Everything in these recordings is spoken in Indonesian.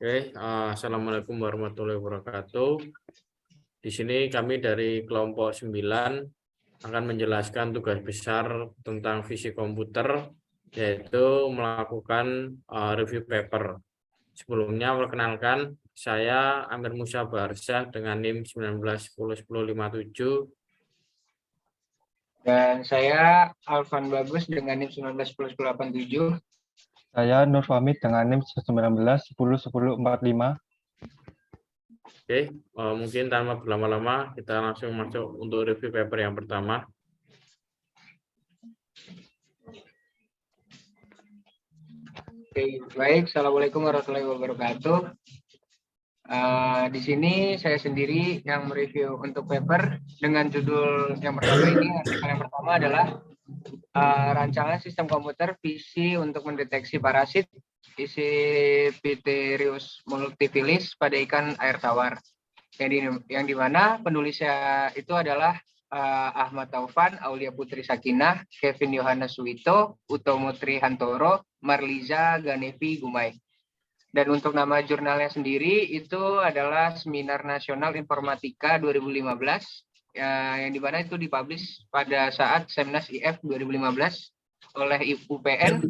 Assalamualaikum warahmatullahi wabarakatuh. Di sini kami dari kelompok 9 akan menjelaskan tugas besar tentang fisik komputer, yaitu melakukan review paper. Sebelumnya perkenalkan, saya Amir Musa Barsah dengan NIM 19101057. Dan saya Alvan Bagus dengan NIM 19101087. Saya Nur Fahmi dengan NIM 19101045. Mungkin tanpa berlama-lama kita langsung masuk untuk review paper yang pertama. Baik. Assalamualaikum warahmatullahi wabarakatuh. Di sini saya sendiri yang mereview untuk paper dengan judul yang pertama ini. Artikel yang pertama adalah rancangan sistem komputer visi untuk mendeteksi parasit isi Pitheirus multifilis pada ikan air tawar. Yang dimana penulisnya itu adalah Ahmad Taufan, Aulia Putri Sakinah, Kevin Yohanes Suwito, Utomo Trihantoro, Marliza Ganevi Gumai. Dan untuk nama jurnalnya sendiri itu adalah Seminar Nasional Informatika 2015, yang dimana itu dipublish pada saat Semnas IF 2015 oleh UPN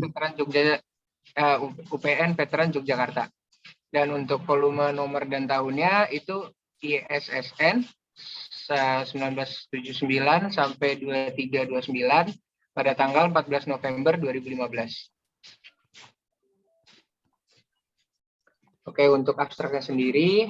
Veteran Yogyakarta. Dan untuk volume nomor dan tahunnya itu ISSN 1979 sampai 2329 pada tanggal 14 November 2015. Oke, untuk abstraknya sendiri,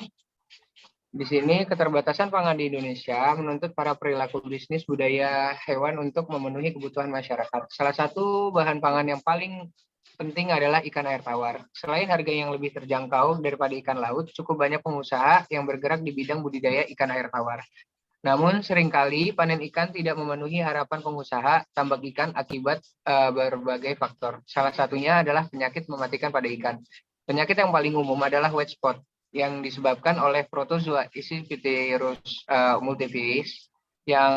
di sini keterbatasan pangan di Indonesia menuntut para perilaku bisnis budaya hewan untuk memenuhi kebutuhan masyarakat. Salah satu bahan pangan yang paling penting adalah ikan air tawar. Selain harga yang lebih terjangkau daripada ikan laut, cukup banyak pengusaha yang bergerak di bidang budidaya ikan air tawar. Namun seringkali panen ikan tidak memenuhi harapan pengusaha tambak ikan akibat berbagai faktor. Salah satunya adalah penyakit mematikan pada ikan. Penyakit yang paling umum adalah white spot yang disebabkan oleh protozoa isi Pitheirus multifilis yang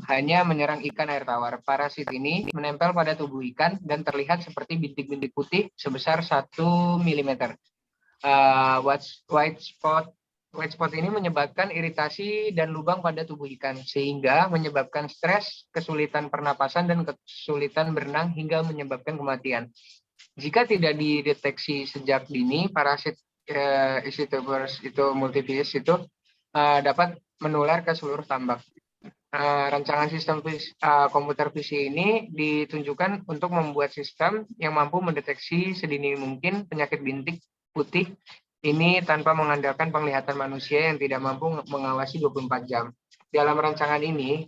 hanya menyerang ikan air tawar. Parasit ini menempel pada tubuh ikan dan terlihat seperti bintik-bintik putih sebesar 1 mm. White spot ini menyebabkan iritasi dan lubang pada tubuh ikan sehingga menyebabkan stres, kesulitan pernapasan dan kesulitan berenang hingga menyebabkan kematian. Jika tidak dideteksi sejak dini, parasit Pitheirus multifilis itu dapat menular ke seluruh tambak. Rancangan sistem komputer visi ini ditunjukkan untuk membuat sistem yang mampu mendeteksi sedini mungkin penyakit bintik putih ini tanpa mengandalkan penglihatan manusia yang tidak mampu mengawasi 24 jam. Dalam rancangan ini,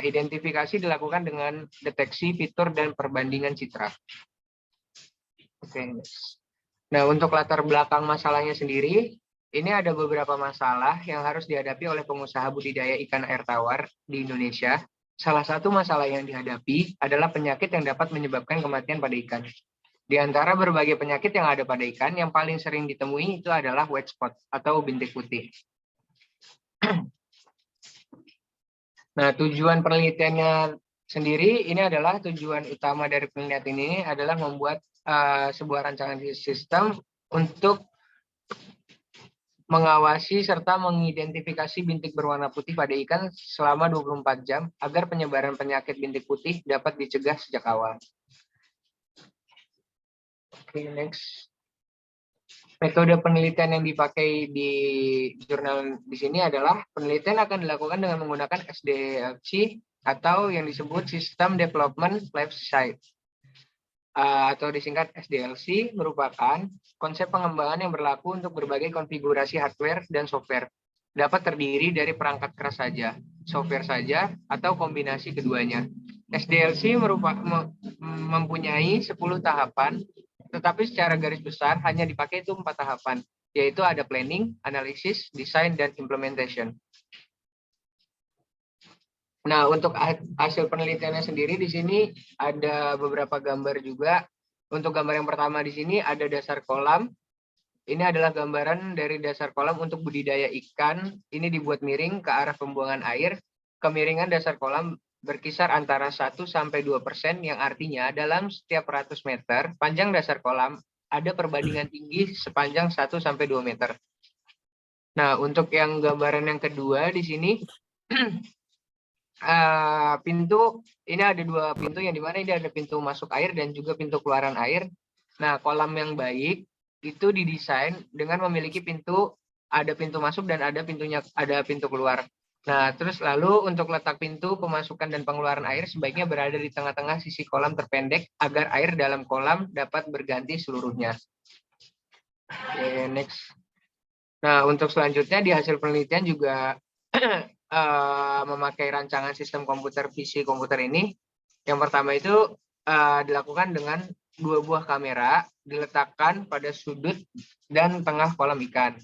identifikasi dilakukan dengan deteksi fitur dan perbandingan citra. Oke. Nah, untuk latar belakang masalahnya sendiri, ini ada beberapa masalah yang harus dihadapi oleh pengusaha budidaya ikan air tawar di Indonesia. Salah satu masalah yang dihadapi adalah penyakit yang dapat menyebabkan kematian pada ikan. Di antara berbagai penyakit yang ada pada ikan, yang paling sering ditemui itu adalah white spot atau bintik putih. Nah, tujuan penelitiannya sendiri, ini adalah tujuan utama dari penelitian ini adalah membuat sebuah rancangan sistem untuk mengawasi serta mengidentifikasi bintik berwarna putih pada ikan selama 24 jam agar penyebaran penyakit bintik putih dapat dicegah sejak awal. Oke, next. Metode penelitian yang dipakai di jurnal di sini adalah penelitian akan dilakukan dengan menggunakan SDLC atau yang disebut System Development Life Cycle. Atau disingkat SDLC, merupakan konsep pengembangan yang berlaku untuk berbagai konfigurasi hardware dan software. Dapat terdiri dari perangkat keras saja, software saja, atau kombinasi keduanya. SDLC mempunyai 10 tahapan, tetapi secara garis besar hanya dipakai itu 4 tahapan, yaitu ada planning, analisis, design, dan implementation. Nah, untuk hasil penelitiannya sendiri di sini ada beberapa gambar juga. Untuk gambar yang pertama di sini ada dasar kolam. Ini adalah gambaran dari dasar kolam untuk budidaya ikan. Ini dibuat miring ke arah pembuangan air. Kemiringan dasar kolam berkisar antara 1-2%, yang artinya dalam setiap 100 meter panjang dasar kolam ada perbandingan tinggi sepanjang 1 sampai 2 meter. Nah, untuk yang gambaran yang kedua di sini pintu ini ada 2 pintu, yang dimana ini ada pintu masuk air dan juga pintu keluaran air. Nah, kolam yang baik itu didesain dengan memiliki ada pintu masuk dan ada pintu keluar. Nah, terus lalu untuk letak pintu pemasukan dan pengeluaran air sebaiknya berada di tengah-tengah sisi kolam terpendek agar air dalam kolam dapat berganti seluruhnya. Oke, next. Nah, untuk selanjutnya di hasil penelitian juga memakai rancangan sistem komputer visi komputer ini. Yang pertama itu dilakukan dengan 2 buah kamera diletakkan pada sudut dan tengah kolam ikan.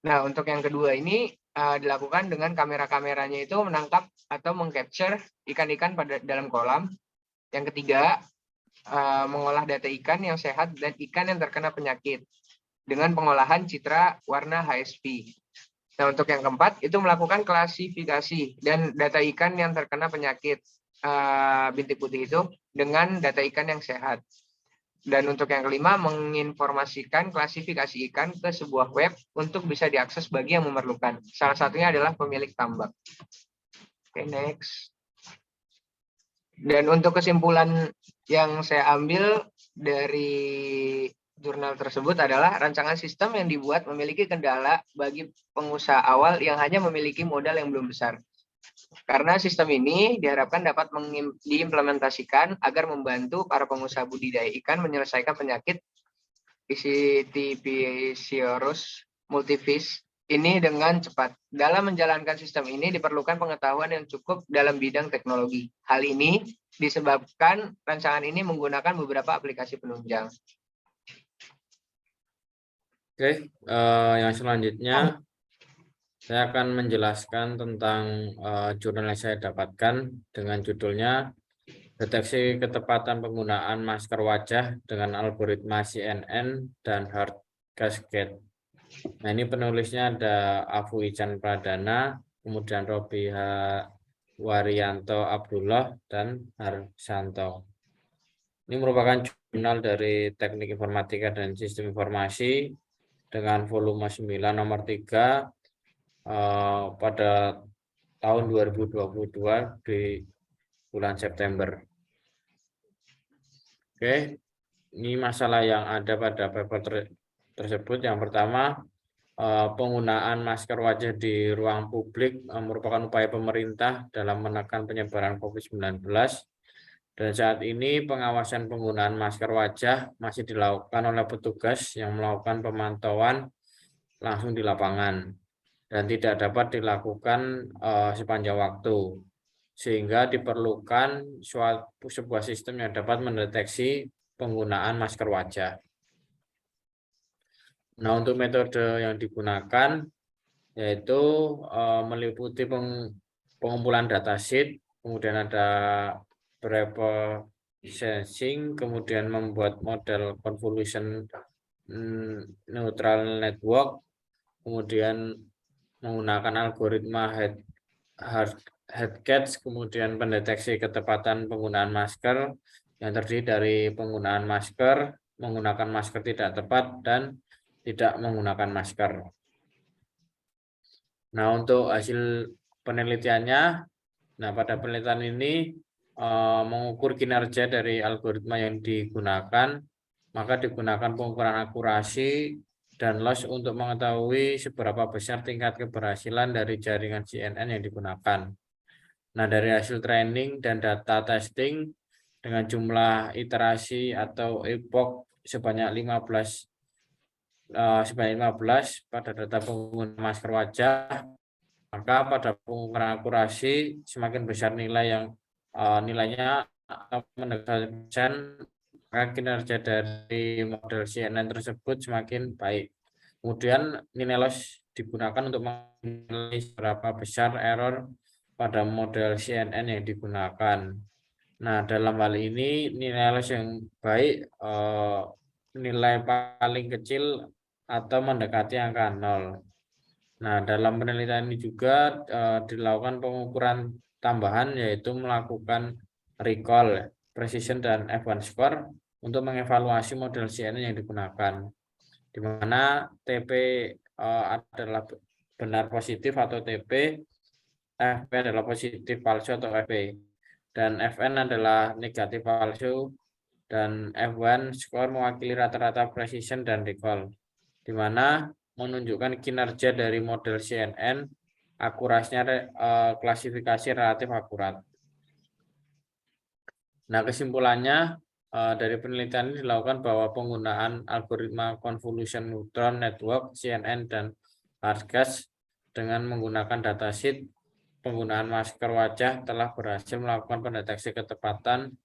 Nah, untuk yang kedua ini dilakukan dengan kamera-kameranya itu menangkap atau mengcapture ikan-ikan dalam kolam. Yang ketiga, mengolah data ikan yang sehat dan ikan yang terkena penyakit dengan pengolahan citra warna HSP. Nah, untuk yang keempat itu melakukan klasifikasi dan data ikan yang terkena penyakit bintik putih itu dengan data ikan yang sehat. Dan untuk yang kelima, menginformasikan klasifikasi ikan ke sebuah web untuk bisa diakses bagi yang memerlukan. Salah satunya adalah pemilik tambak. Oke, next. Dan untuk kesimpulan yang saya ambil dari jurnal tersebut adalah rancangan sistem yang dibuat memiliki kendala bagi pengusaha awal yang hanya memiliki modal yang belum besar. Karena sistem ini diharapkan dapat diimplementasikan agar membantu para pengusaha budidaya ikan menyelesaikan penyakit Pityriasis multifish ini dengan cepat. Dalam menjalankan sistem ini diperlukan pengetahuan yang cukup dalam bidang teknologi. Hal ini disebabkan rancangan ini menggunakan beberapa aplikasi penunjang. Oke, yang selanjutnya saya akan menjelaskan tentang jurnal yang saya dapatkan dengan judulnya Deteksi Ketepatan Penggunaan Masker Wajah dengan Algoritma CNN dan Hard Cascade. Nah, ini penulisnya ada Afu Ican Pradana, kemudian Robi Waryanto Abdullah, dan Harsanto. Ini merupakan jurnal dari Teknik Informatika dan Sistem Informasi dengan volume 9 nomor 3 pada tahun 2022 di bulan September. Oke, ini masalah yang ada pada paper tersebut. Yang pertama, penggunaan masker wajah di ruang publik merupakan upaya pemerintah dalam menekan penyebaran COVID-19. Dan saat ini pengawasan penggunaan masker wajah masih dilakukan oleh petugas yang melakukan pemantauan langsung di lapangan dan tidak dapat dilakukan sepanjang waktu, sehingga diperlukan sebuah sistem yang dapat mendeteksi penggunaan masker wajah. Nah, untuk metode yang digunakan yaitu meliputi pengumpulan datasheet, kemudian ada sensing, kemudian membuat model convolution neutral network, kemudian menggunakan algoritma Hardcatch, kemudian pendeteksi ketepatan penggunaan masker yang terdiri dari penggunaan masker, menggunakan masker tidak tepat, dan tidak menggunakan masker. Nah, untuk hasil penelitiannya, pada penelitian ini mengukur kinerja dari algoritma yang digunakan, maka digunakan pengukuran akurasi dan loss untuk mengetahui seberapa besar tingkat keberhasilan dari jaringan CNN yang digunakan. Nah, dari hasil training dan data testing dengan jumlah iterasi atau epoch sebanyak 15 pada data pengguna masker wajah, maka pada pengukuran akurasi semakin besar nilai yang nilainya mendekati persen, maka kinerja dari model CNN tersebut semakin baik. Kemudian nilai loss digunakan untuk menilai seberapa besar error pada model CNN yang digunakan. Nah, dalam hal ini nilai loss yang baik nilai paling kecil atau mendekati angka 0. Nah, dalam penelitian ini juga dilakukan pengukuran tambahan, yaitu melakukan recall, precision, dan F1 score untuk mengevaluasi model CNN yang digunakan, di mana TP adalah benar positif atau TP, FP adalah positif palsu atau FP, dan FN adalah negatif palsu, dan F1 skor mewakili rata-rata precision dan recall, di mana menunjukkan kinerja dari model CNN, akurasinya klasifikasi relatif akurat. Nah, kesimpulannya dari penelitian ini dilakukan bahwa penggunaan algoritma convolution neutral network CNN dan Hardcast dengan menggunakan datasheet penggunaan masker wajah telah berhasil melakukan pendeteksi ketepatan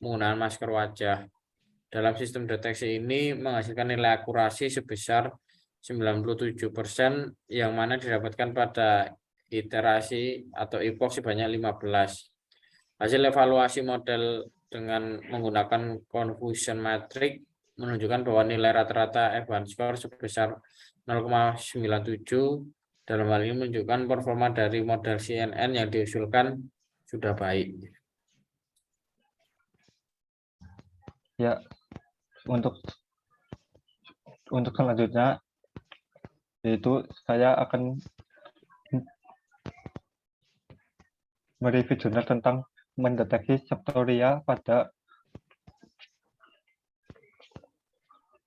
penggunaan masker wajah. Dalam sistem deteksi ini menghasilkan nilai akurasi sebesar 97% yang mana didapatkan pada iterasi atau epoch sebanyak 15. Hasil evaluasi model dengan menggunakan confusion matrix menunjukkan bahwa nilai rata-rata F1 score sebesar 0,97. Dalam hal ini menunjukkan performa dari model CNN yang diusulkan sudah baik. Ya, untuk selanjutnya yaitu saya akan mereview jurnal tentang mendeteksi septoria pada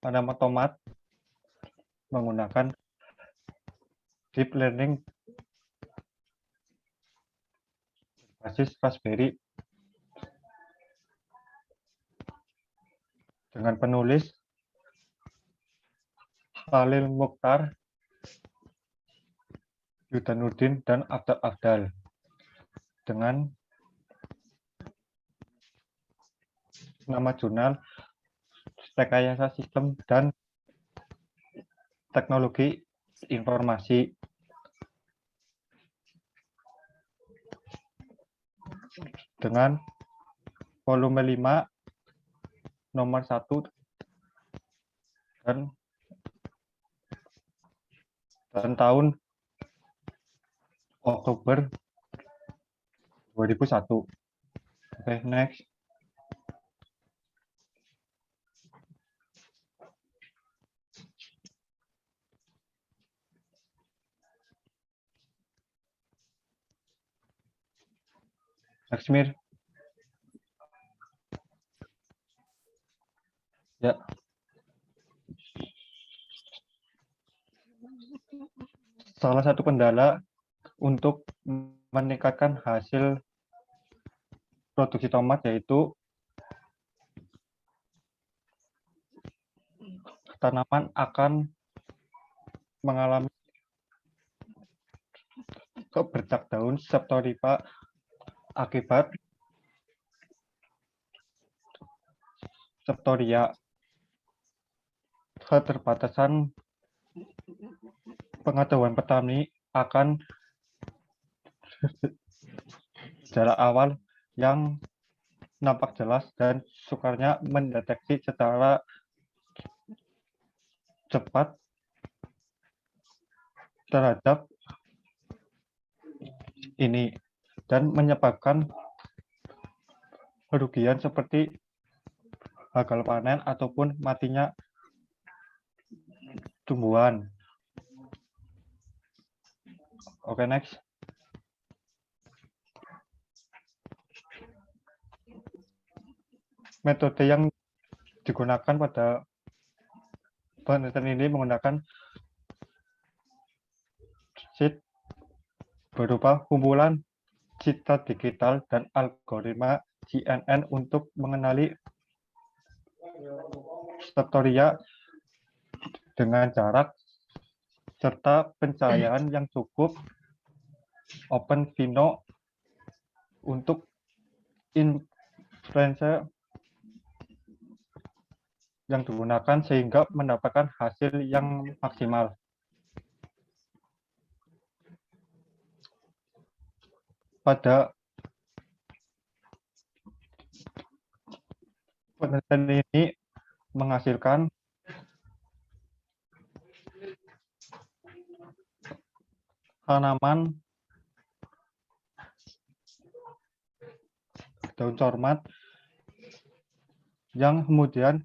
otomat menggunakan deep learning basis Raspberry dengan penulis Khalil Mukhtar, Yudanuddin, dan Abdul Afdal dengan nama jurnal Rekayasa Sistem dan Teknologi Informasi. Dengan volume 5 nomor 1 dan tahun Oktober 2001. Oke, next. Next, Mir. Ya. Salah satu kendala untuk meningkatkan hasil produksi tomat yaitu tanaman akan mengalami bercak daun septoripa akibat septoria. Keterbatasan pengetahuan petani akan gejala awal yang nampak jelas dan sukarnya mendeteksi secara cepat terhadap ini dan menyebabkan kerugian seperti gagal panen ataupun matinya tumbuhan. Oke, next. Metode yang digunakan pada penelitian ini menggunakan sheet berupa kumpulan citra digital dan algoritma CNN untuk mengenali septoria dengan jarak serta pencahayaan yang cukup OpenVINO untuk inferensi yang digunakan sehingga mendapatkan hasil yang maksimal. Pada penelitian ini menghasilkan tanaman daun cormat yang kemudian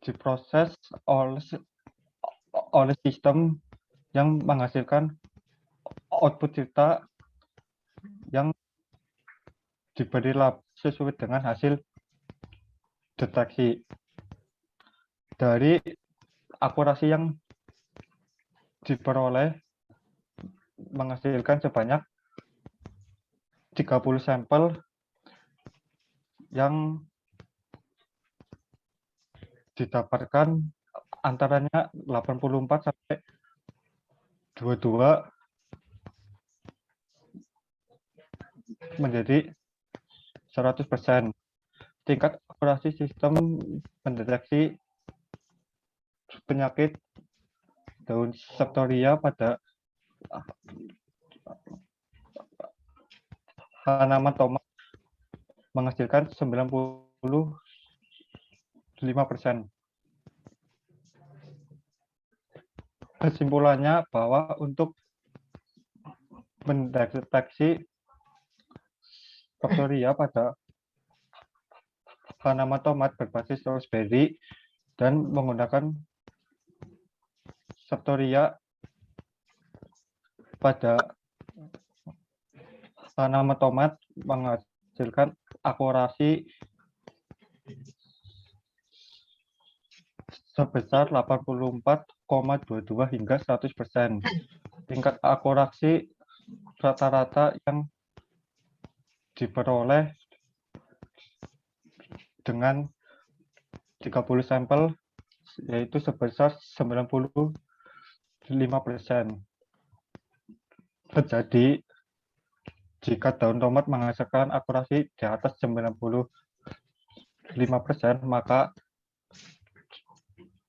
diproses oleh sistem yang menghasilkan output data yang diberi lab sesuai dengan hasil deteksi. Dari akurasi yang diperoleh menghasilkan sebanyak 30 sampel yang didapatkan antaranya 84 sampai 22 menjadi 100%. Tingkat akurasi sistem mendeteksi penyakit daun Septoria pada tanaman tomat menghasilkan 95%. Kesimpulannya bahwa untuk mendeteksi Septoria pada tanaman tomat berbasis raspberry dan menggunakan Septoria pada tanaman tomat menghasilkan akurasi sebesar 84,22 hingga 100%. Tingkat akurasi rata-rata yang diperoleh dengan 30 sampel yaitu sebesar 95%. Jadi jika daun tomat menghasilkan akurasi di atas 95%, maka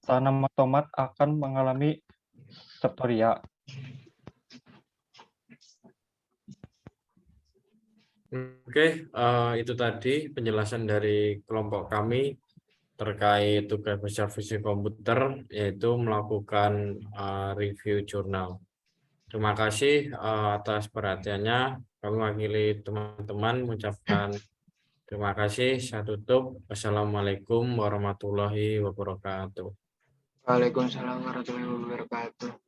tanaman tomat akan mengalami Septoria. Oke, itu tadi penjelasan dari kelompok kami terkait tugas besar fisik komputer, yaitu melakukan review jurnal. Terima kasih atas perhatiannya. Kami mewakili teman-teman mengucapkan terima kasih. Saya tutup. Wassalamualaikum warahmatullahi wabarakatuh. Waalaikumsalam warahmatullahi wabarakatuh.